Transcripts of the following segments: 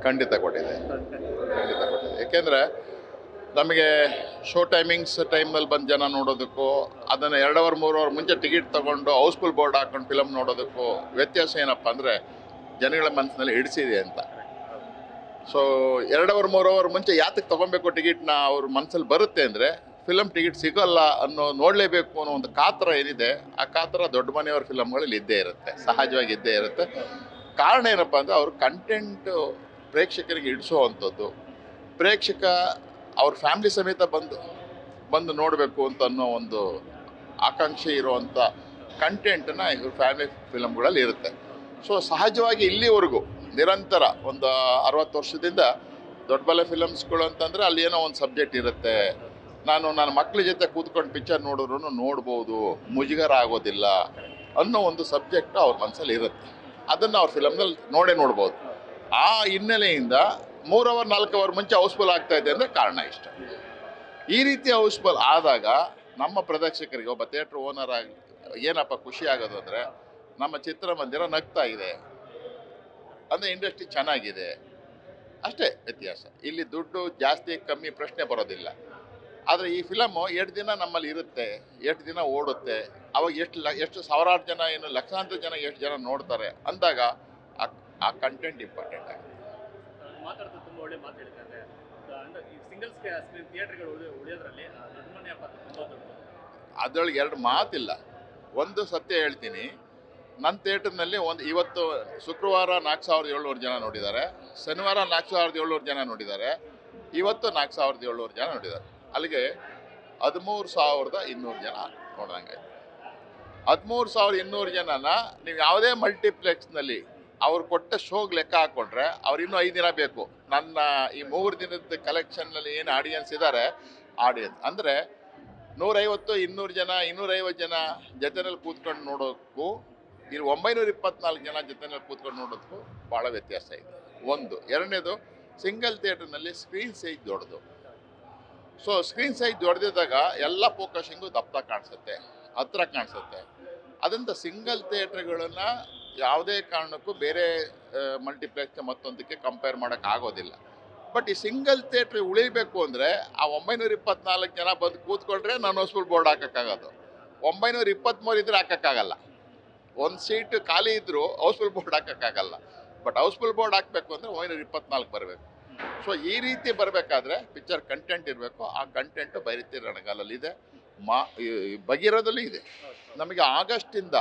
ಖಂಡಿತ ಕೊಟ್ಟಿದೆ, ಖಂಡಿತ ಕೊಟ್ಟಿದೆ. ಏಕೆಂದರೆ ನಮಗೆ ಶೋ ಟೈಮ್ನಲ್ಲಿ ಬಂದು ಜನ ನೋಡೋದಕ್ಕೂ ಅದನ್ನು 2 ಅವರ್ 3 ಅವರ್ ಮುಂಚೆ ಟಿಕೆಟ್ ತೊಗೊಂಡು ಹೌಸ್ಫುಲ್ ಬೋರ್ಡ್ ಹಾಕೊಂಡು ಫಿಲಮ್ ನೋಡೋದಕ್ಕೂ ವ್ಯತ್ಯಾಸ ಏನಪ್ಪ ಅಂದರೆ ಜನಗಳ ಮನಸ್ಸಿನಲ್ಲಿ ಹಿಡಿಸಿದೆ ಅಂತ. ಸೊ 2 ಅವರ್ 3 ಅವರ್ ಮುಂಚೆ ಯಾತಕ್ಕೆ ತೊಗೊಬೇಕು ಟಿಕೆಟ್ನ ಅವ್ರ ಮನಸ್ಸಲ್ಲಿ ಬರುತ್ತೆ ಅಂದರೆ ಫಿಲಮ್ ಟಿಕೆಟ್ ಸಿಗೋಲ್ಲ ಅನ್ನೋ ನೋಡಲೇಬೇಕು ಅನ್ನೋ ಒಂದು ಕಾತರ ಏನಿದೆ, ಆ ಕಾತರ ದೊಡ್ಡ ಮನೆಯವ್ರ ಫಿಲಮ್ಗಳಲ್ಲಿ ಇದ್ದೇ ಇರುತ್ತೆ, ಸಹಜವಾಗಿ ಇದ್ದೇ ಇರುತ್ತೆ. ಕಾರಣ ಏನಪ್ಪ ಅಂದರೆ ಅವ್ರ ಕಂಟೆಂಟು ಪ್ರೇಕ್ಷಕರಿಗೆ ಹಿಡಿಸೋವಂಥದ್ದು, ಪ್ರೇಕ್ಷಕ ಅವ್ರ ಫ್ಯಾಮಿಲಿ ಸಮೇತ ಬಂದು ನೋಡಬೇಕು ಅಂತ ಅನ್ನೋ ಒಂದು ಆಕಾಂಕ್ಷೆ ಇರುವಂಥ ಕಂಟೆಂಟನ್ನು ಇವ್ರ ಫ್ಯಾಮಿಲಿ ಫಿಲಮ್ಗಳಲ್ಲಿ ಇರುತ್ತೆ. ಸೊ ಸಹಜವಾಗಿ ಇಲ್ಲಿವರೆಗೂ ನಿರಂತರ ಒಂದು 60 ವರ್ಷದಿಂದ ದೊಡ್ಡಬಲ್ಲ ಫಿಲಮ್ಸ್ಗಳು ಅಂತಂದರೆ ಅಲ್ಲಿ ಏನೋ ಒಂದು ಸಬ್ಜೆಕ್ಟ್ ಇರುತ್ತೆ. ನನ್ನ ಮಕ್ಕಳ ಜೊತೆ ಕೂತ್ಕೊಂಡು ಪಿಕ್ಚರ್ ನೋಡಿದ್ರು ನೋಡ್ಬೋದು, ಮುಜುಗರ ಆಗೋದಿಲ್ಲ ಅನ್ನೋ ಒಂದು ಸಬ್ಜೆಕ್ಟ್ ಅವ್ರ ಮನಸ್ಸಲ್ಲಿ ಇರುತ್ತೆ. ಅದನ್ನು ಅವ್ರ ಫಿಲಮ್ನಲ್ಲಿ ನೋಡ್ಬೋದು. ಆ ಹಿನ್ನೆಲೆಯಿಂದ 3 ಅವರ್ 4 ಅವರ್ ಮುಂಚೆ ಹೌಸ್ಫುಲ್ ಆಗ್ತಾ ಇದೆ ಅಂದರೆ ಕಾರಣ ಇಷ್ಟ. ಈ ರೀತಿ ಹೌಸ್ಫುಲ್ ಆದಾಗ ನಮ್ಮ ಪ್ರದರ್ಶಕರಿಗೆ, ಒಬ್ಬ ಥಿಯೇಟ್ರ್ ಓನರ್ ಆಗಿ ಏನಪ್ಪ ಖುಷಿ ಆಗೋದು ಅಂದರೆ ನಮ್ಮ ಚಿತ್ರಮಂದಿರ ನಗ್ತಾ ಇದೆ ಅಂದರೆ ಇಂಡಸ್ಟ್ರಿ ಚೆನ್ನಾಗಿದೆ, ಅಷ್ಟೇ ವ್ಯತ್ಯಾಸ. ಇಲ್ಲಿ ದುಡ್ಡು ಜಾಸ್ತಿ ಕಮ್ಮಿ ಪ್ರಶ್ನೆ ಬರೋದಿಲ್ಲ. ಆದರೆ ಈ ಫಿಲಮು 8 ದಿನ ನಮ್ಮಲ್ಲಿ ಇರುತ್ತೆ, 8 ದಿನ ಓಡುತ್ತೆ. ಅವಾಗ ಎಷ್ಟು ಸಾವಿರಾರು ಜನ, ಏನು ಲಕ್ಷಾಂತರ ಜನ, ಎಷ್ಟು ಜನ ನೋಡ್ತಾರೆ ಅಂದಾಗ ಆ ಕಂಟೆಂಟ್ ಇಂಪಾರ್ಟೆಂಟ್ ಆಗುತ್ತೆ. ಮಾತಾಡ್ತಾ ತುಂಬ ಒಳ್ಳೆ ಮಾತು ಹೇಳಿದ್ದಾರೆ. ಅಂದರೆ ಈ ಸಿಂಗಲ್ ಸ್ಕ್ರೀನ್ ಥಿಯೇಟ್ರ್ಗಳು ಉಳಿಯೋದ್ರಲ್ಲಿ ದೊಡ್ಡ ಮನೆ ಪಾತ್ರ ತುಂಬ ದೊಡ್ಡದು. ಅದರೊಳಗೆ 2 ಮಾತಿಲ್ಲ. ಒಂದು ಸತ್ಯ ಹೇಳ್ತೀನಿ, ನನ್ನ ಥಿಯೇಟರ್ನಲ್ಲಿ ಇವತ್ತು ಶುಕ್ರವಾರ 4700 ಜನ ನೋಡಿದ್ದಾರೆ, ಶನಿವಾರ 4700 ಜನ ನೋಡಿದ್ದಾರೆ, ಇವತ್ತು 4700 ಜನ ನೋಡಿದ್ದಾರೆ. ಅಲ್ಲಿಗೆ 13,200 ಜನ ನೋಡ್ದಂಗಾಯ್ತು. 13,200 ಜನನ ನೀವು ಯಾವುದೇ ಮಲ್ಟಿಪ್ಲೆಕ್ಸ್ನಲ್ಲಿ ಅವ್ರು ಕೊಟ್ಟ ಶೋಗೆ ಲೆಕ್ಕ ಹಾಕ್ಕೊಂಡ್ರೆ ಅವ್ರು ಇನ್ನೂ 5 ದಿನ ಬೇಕು. ನನ್ನ ಈ 3 ದಿನದ ಕಲೆಕ್ಷನ್ನಲ್ಲಿ ಏನು ಆಡಿಯನ್ಸ್ ಇದ್ದಾರೆ, ಆಡಿಯನ್ಸ್ ಅಂದರೆ 150 200 ಜನ 250 ಜನ ಜೊತೆಯಲ್ಲಿ ಕೂತ್ಕೊಂಡು ನೋಡೋಕ್ಕೂ ಇಲ್ಲಿ 924 ಜನ ಜೊತೆಯಲ್ಲಿ ಕೂತ್ಕೊಂಡು ನೋಡೋದಕ್ಕೂ ಭಾಳ ವ್ಯತ್ಯಾಸ ಇದೆ. ಒಂದು. ಎರಡನೇದು, ಸಿಂಗಲ್ ಥಿಯೇಟರ್ನಲ್ಲಿ ಸ್ಕ್ರೀನ್ ಸೈಜ್ ದೊಡ್ಡದು. ಸೊ ಸ್ಕ್ರೀನ್ ಸೈಜ್ ದೊಡ್ಡದಿದ್ದಾಗ ಎಲ್ಲ ಫೋಕಸಿಂಗು ದಪ್ಪ ಕಾಣಿಸುತ್ತೆ, ಹತ್ರ ಕಾಣಿಸುತ್ತೆ. ಅದರಿಂದ ಸಿಂಗಲ್ ಥಿಯೇಟ್ರ್ಗಳನ್ನು ಯಾವುದೇ ಕಾರಣಕ್ಕೂ ಬೇರೆ ಮಲ್ಟಿಪ್ಲೆಕ್ಸ್ ಮತ್ತೊಂದಕ್ಕೆ ಕಂಪೇರ್ ಮಾಡೋಕ್ಕಾಗೋದಿಲ್ಲ. ಬಟ್ ಈ ಸಿಂಗಲ್ ಥಿಯೇಟ್ರ್ ಉಳಿಬೇಕು ಅಂದರೆ ಆ 924 ಜನ ಬಂದು ಕೂತ್ಕೊಂಡ್ರೆ ನಾನು ಹೌಸ್ಫುಲ್ ಬೋರ್ಡ್ ಹಾಕೋಕ್ಕಾಗೋದು. 923 ಇದ್ದರೆ ಹಾಕೋಕ್ಕಾಗಲ್ಲ. ಒಂದು ಸೀಟ್ ಖಾಲಿ ಇದ್ದರೂ ಹೌಸ್ಫುಲ್ ಬೋರ್ಡ್ ಹಾಕೋಕ್ಕಾಗಲ್ಲ. ಬಟ್ ಹೌಸ್ಫುಲ್ ಬೋರ್ಡ್ ಹಾಕಬೇಕು ಅಂದರೆ 924 ಬರಬೇಕು. ಸೊ ಈ ರೀತಿ ಬರಬೇಕಾದ್ರೆ ಪಿಕ್ಚರ್ ಕಂಟೆಂಟ್ ಇರಬೇಕು. ಆ ಕಂಟೆಂಟು ಬೈರತಿ ರಣಗಾಲಲ್ಲಿದೆ, ಭಗೀರಥದಲ್ಲೂ ಇದೆ. ನಮಗೆ ಆಗಸ್ಟಿಂದ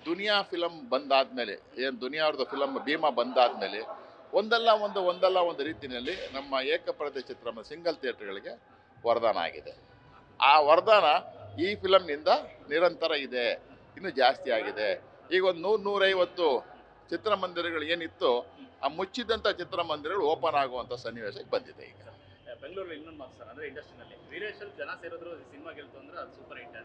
ದುನಿಯಾ ಫಿಲಮ್ ಬಂದಾದಮೇಲೆ, ಏನು ದುನಿಯಾ ಅವ್ರದ್ದು ಫಿಲಮ್ ಭೀಮಾ ಬಂದಾದಮೇಲೆ ಒಂದಲ್ಲ ಒಂದು ರೀತಿಯಲ್ಲಿ ನಮ್ಮ ಏಕಪರದೆ ಚಿತ್ರಮ ಸಿಂಗಲ್ ಥಿಯೇಟ್ರ್ಗಳಿಗೆ ವರದಾನ ಆಗಿದೆ. ಆ ವರದಾನ ಈ ಫಿಲಮ್ನಿಂದ ನಿರಂತರ ಇದೆ, ಇನ್ನೂ ಜಾಸ್ತಿ ಆಗಿದೆ. ಈಗ ಒಂದು 100-150 ಚಿತ್ರಮಂದಿರಗಳು ಏನಿತ್ತು, ಆ ಮುಚ್ಚಿದಂಥ ಚಿತ್ರಮಂದಿರಗಳು ಓಪನ್ ಆಗುವಂಥ ಸನ್ನಿವೇಶಕ್ಕೆ ಬಂದಿದೆ. ಈಗ ಬೆಂಗಳೂರಲ್ಲಿ ಇನ್ನೊಂದು ಮಾತು ಸರ್, ಅಂದರೆ ಇಂಡಸ್ಟ್ರಿನಲ್ಲಿ ವೀರೇಶಲ್ಲಿ ಜನ ಸೇರಿದ್ರು ಸಿನಿಮಾ ಗೆಲ್ತು ಅಂದರೆ ಅದು ಸೂಪರ್ ಹಿಟ್.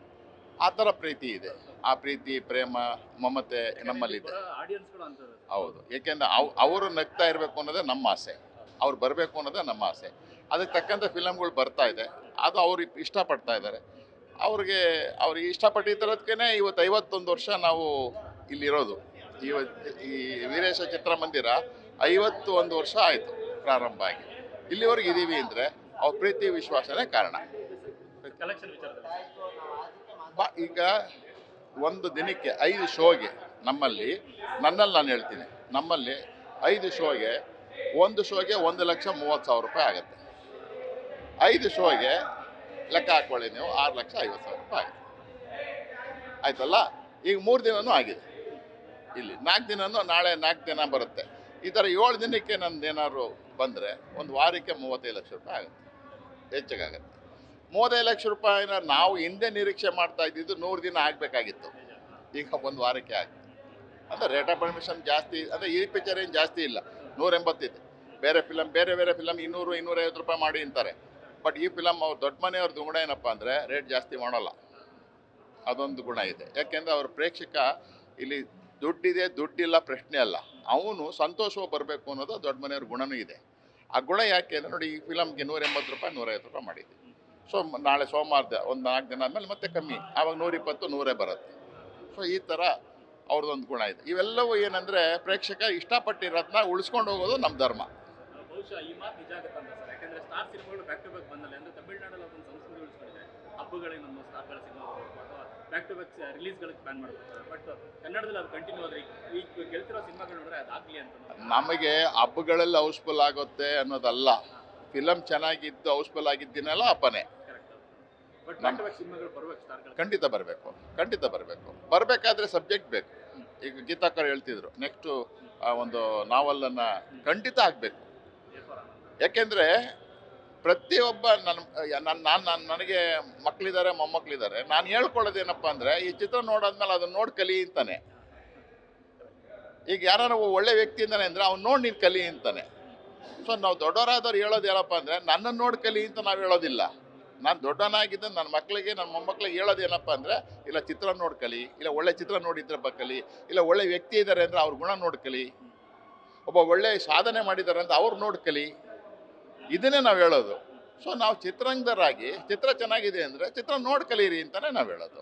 ಆ ಥರ ಪ್ರೀತಿ ಇದೆ. ಆ ಪ್ರೀತಿ, ಪ್ರೇಮ, ಮಮತೆ ನಮ್ಮಲ್ಲಿದೆ. ಆಡಿಯನ್ಸ್ಗಳು ಅಂತ ಹೌದು. ಏಕೆಂದರೆ ಅವರು ನಗ್ತಾ ಇರಬೇಕು ಅನ್ನೋದೇ ನಮ್ಮ ಆಸೆ, ಅವ್ರು ಬರಬೇಕು ಅನ್ನೋದೇ ನಮ್ಮ ಆಸೆ. ಅದಕ್ಕೆ ತಕ್ಕಂಥ ಫಿಲಮ್ಗಳು ಬರ್ತಾ ಇದೆ, ಅದು ಅವ್ರಿಗೆ ಇಷ್ಟಪಡ್ತಾ ಇದ್ದಾರೆ. ಅವ್ರಿಗೆ ಇಷ್ಟಪಟ್ಟಿದ್ದರದಕ್ಕೇ ಇವತ್ತು 51 ವರ್ಷ ನಾವು ಇಲ್ಲಿರೋದು. ಈ ವೀರೇಶ ಚಿತ್ರಮಂದಿರ 51 ವರ್ಷ ಆಯಿತು ಪ್ರಾರಂಭ ಆಗಿ. ಇಲ್ಲಿವರೆಗೆ ಇದ್ದೀವಿ ಅಂದರೆ ಅವ್ರ ಪ್ರೀತಿ ವಿಶ್ವಾಸನೇ ಕಾರಣ. ಕಲೆಕ್ಷನ್ ವಿಚಾರದಲ್ಲಿ ಈಗ ಒಂದು ದಿನಕ್ಕೆ 5 ಶೋಗೆ ನನ್ನಲ್ಲಿ ನಾನು ಹೇಳ್ತೀನಿ, ನಮ್ಮಲ್ಲಿ 5 ಶೋಗೆ, ಒಂದು ಶೋಗೆ 1,30,30,000 ರೂಪಾಯಿ ಆಗುತ್ತೆ. 5 ಶೋಗೆ ಲೆಕ್ಕ ಹಾಕ್ಕೊಳ್ಳಿ ನೀವು, 6,50,000 ರೂಪಾಯಿ ಆಗುತ್ತೆ. ಆಯ್ತಲ್ಲ. ಈಗ 3 ದಿನವೂ ಆಗಿದೆ. ಇಲ್ಲಿ 4 ದಿನವೂ, ನಾಳೆ 4 ದಿನ ಬರುತ್ತೆ. ಈ ಥರ 7 ದಿನಕ್ಕೆ ನಂದೇನಾದ್ರು ಬಂದರೆ ಒಂದು ವಾರಕ್ಕೆ 35 ಲಕ್ಷ ರೂಪಾಯಿ ಆಗುತ್ತೆ, ಹೆಚ್ಚಿಗಾಗುತ್ತೆ. 35 ಲಕ್ಷ ರೂಪಾಯಿನ ನಾವು ಹಿಂದೆ ನಿರೀಕ್ಷೆ ಮಾಡ್ತಾ ಇದ್ದಿದ್ದು 100 ದಿನ ಆಗಬೇಕಾಗಿತ್ತು, ಈಗ 1 ವಾರಕ್ಕೆ ಆಗುತ್ತೆ. ಅಂದರೆ ರೇಟ್ ಆಫ್ ಅಡ್ಮಿಷನ್ ಜಾಸ್ತಿ. ಅಂದರೆ ಈ ಪಿಕ್ಚರ್ ಏನು ಜಾಸ್ತಿ ಇಲ್ಲ, 180 ಇದೆ. ಬೇರೆ ಫಿಲಮ್ 200-250 ರೂಪಾಯಿ ಮಾಡಿ ಅಂತಾರೆ. ಬಟ್ ಈ ಫಿಲಮ್ ಅವ್ರು ದೊಡ್ಡ ಮನೆಯವ್ರದ್ದು ಗುಣ ಏನಪ್ಪ ಅಂದರೆ ರೇಟ್ ಜಾಸ್ತಿ ಮಾಡೋಲ್ಲ, ಅದೊಂದು ಗುಣ ಇದೆ. ಯಾಕೆಂದರೆ ಅವ್ರ ಪ್ರೇಕ್ಷಕ ಇಲ್ಲಿ ದುಡ್ಡಿಲ್ಲ ಪ್ರಶ್ನೆ ಅಲ್ಲ, ಅವನು ಸಂತೋಷವಾಗಿ ಬರಬೇಕು ಅನ್ನೋದು ದೊಡ್ಡ ಮನೆಯವ್ರ ಗುಣನೂ ಇದೆ. ಆ ಗುಣ ಯಾಕೆ ಅಂದರೆ ನೋಡಿ, ಈ ಫಿಲಮ್ಗೆ 180 ರೂಪಾಯಿ 150 ರೂಪಾಯಿ ಮಾಡಿದ್ದೀವಿ. ಸೊ ನಾಳೆ ಸೋಮವಾರದ ಒಂದು 4 ದಿನ ಆದಮೇಲೆ ಮತ್ತೆ ಕಮ್ಮಿ, ಆವಾಗ 120 100 ಬರುತ್ತೆ. ಸೊ ಈ ಥರ ಅವ್ರದ್ದೊಂದು ಗುಣ ಇದೆ. ಇವೆಲ್ಲವೂ ಏನಂದರೆ ಪ್ರೇಕ್ಷಕ ಇಷ್ಟಪಟ್ಟಿರೋದನ್ನ ಉಳಿಸ್ಕೊಂಡು ಹೋಗೋದು ನಮ್ಮ ಧರ್ಮ. ಬಹುಶಃ ಈ ಮಾತು ನಿಜ ಆಗುತ್ತೆ ಅಂತ ಸರ್. ಯಾಕಂದ್ರೆ ಸ್ಟಾರ್ ಸಿನಿಮಾಗಳು ಬ್ಯಾಕ್ ಟು ಬ್ಯಾಕ್ ಬಂದಲ್ಲ ಅಂದ್ರೆ ತಮಿಳ್ನಾಡಲ್ಲಿ ಅದೊಂದು ಸಂಸ್ಕೃತಿ ಉಳಿಸ್ಕೊಂಡಿದೆ. ಹಬ್ಬಗಳಿಗೆ ನಮ್ಮ ಸ್ಟಾರ್ಗಳ ಸಿನಿಮಾ ಬರಬೇಕು ಅಥವಾ ಬ್ಯಾಕ್ ಟು ಬ್ಯಾಕ್ ರಿಲೀಸ್ಗಳಿಗೆ ಪ್ಲಾನ್ ಮಾಡ್ತಾರೆ. ಬಟ್ ಕನ್ನಡದಲ್ಲಿ ಅದು ಕಂಟಿನ್ಯೂ ಆದರೆ ಈಗ ಗೆಲ್ತಿರೋ ಸಿನಿಮಾಗಳು ನೋಡಿದ್ರೆ ಅದಾಗಲಿ ಅಂತ ನಮಗೆ ಹಬ್ಬಗಳಲ್ಲಿ ಹೌಸ್ಫುಲ್ ಆಗುತ್ತೆ ಅನ್ನೋದಲ್ಲ, ಫಿಲಮ್ ಚೆನ್ನಾಗಿದ್ದು ಹೌಸ್ಫುಲ್ ಆಗಿದ್ದೀನಲ್ಲ ಅಪ್ಪನೇ. Correct. But back to back ಸಿನಿಮಾಗಳು ಬರ್ಬೇಕು ಸ್ಟಾರ್ಗಳು. ಖಂಡಿತ ಬರಬೇಕು. ಬರಬೇಕಾದ್ರೆ ಸಬ್ಜೆಕ್ಟ್ ಬೇಕು. ಈಗ ಗೀತಾಕರ್ ಹೇಳ್ತಿದ್ರು ನೆಕ್ಸ್ಟು ಒಂದು ನಾವಲನ್ನು ಖಂಡಿತ ಆಗಬೇಕು. ಯಾಕೆಂದರೆ ಪ್ರತಿಯೊಬ್ಬ ನನಗೆ ಮಕ್ಕಳಿದ್ದಾರೆ, ಮೊಮ್ಮಕ್ಕಳಿದ್ದಾರೆ. ನಾನು ಹೇಳ್ಕೊಳ್ಳೋದೇನಪ್ಪ ಅಂದರೆ ಈ ಚಿತ್ರ ನೋಡಾದ್ಮೇಲೆ ಅದನ್ನ ನೋಡಿ ಕಲಿ ಅಂತಾನೆ. ಈಗ ಯಾರು ಒಳ್ಳೆ ವ್ಯಕ್ತಿ ಅಂತಾನೆ ಅಂದರೆ ಅವ್ನು ನೋಡಿ ನೀನು ಕಲಿ ಅಂತಾನೆ. ಸೊ ನಾವು ದೊಡ್ಡವರಾದವ್ರು ಹೇಳೋದು ಏನಪ್ಪ ಅಂದರೆ ನನ್ನನ್ನು ನೋಡಿ ಕಲಿ ಅಂತ ನಾವು ಹೇಳೋದಿಲ್ಲ. ನಾನು ದೊಡ್ಡವನಾಗಿದ್ದ ನನ್ನ ಮಕ್ಕಳಿಗೆ, ನನ್ನ ಮೊಮ್ಮಕ್ಕಳಿಗೆ ಹೇಳೋದು ಏನಪ್ಪ ಅಂದರೆ ಇಲ್ಲ ಚಿತ್ರ ನೋಡಿ ಕಲಿ, ಇಲ್ಲ ಒಳ್ಳೆ ಚಿತ್ರ ನೋಡಿದ್ರೆ ಕಲಿ, ಇಲ್ಲ ಒಳ್ಳೆ ವ್ಯಕ್ತಿ ಇದ್ದಾರೆ ಅಂದರೆ ಅವ್ರ ಗುಣ ನೋಡಿ ಕಲಿ, ಒಬ್ಬ ಒಳ್ಳೆ ಸಾಧನೆ ಮಾಡಿದ್ದಾರೆ ಅಂತ ಅವ್ರು ನೋಡಿ ಕಲಿ, ಇದನ್ನೇ ನಾವು ಹೇಳೋದು. ಸೊ ನಾವು ಚಿತ್ರರಂಗದರಾಗಿ ಚಿತ್ರ ಚೆನ್ನಾಗಿದೆ ಅಂದರೆ ಚಿತ್ರ ನೋಡಿ ಕಲೀರಿ ಅಂತಲೇ ನಾವು ಹೇಳೋದು.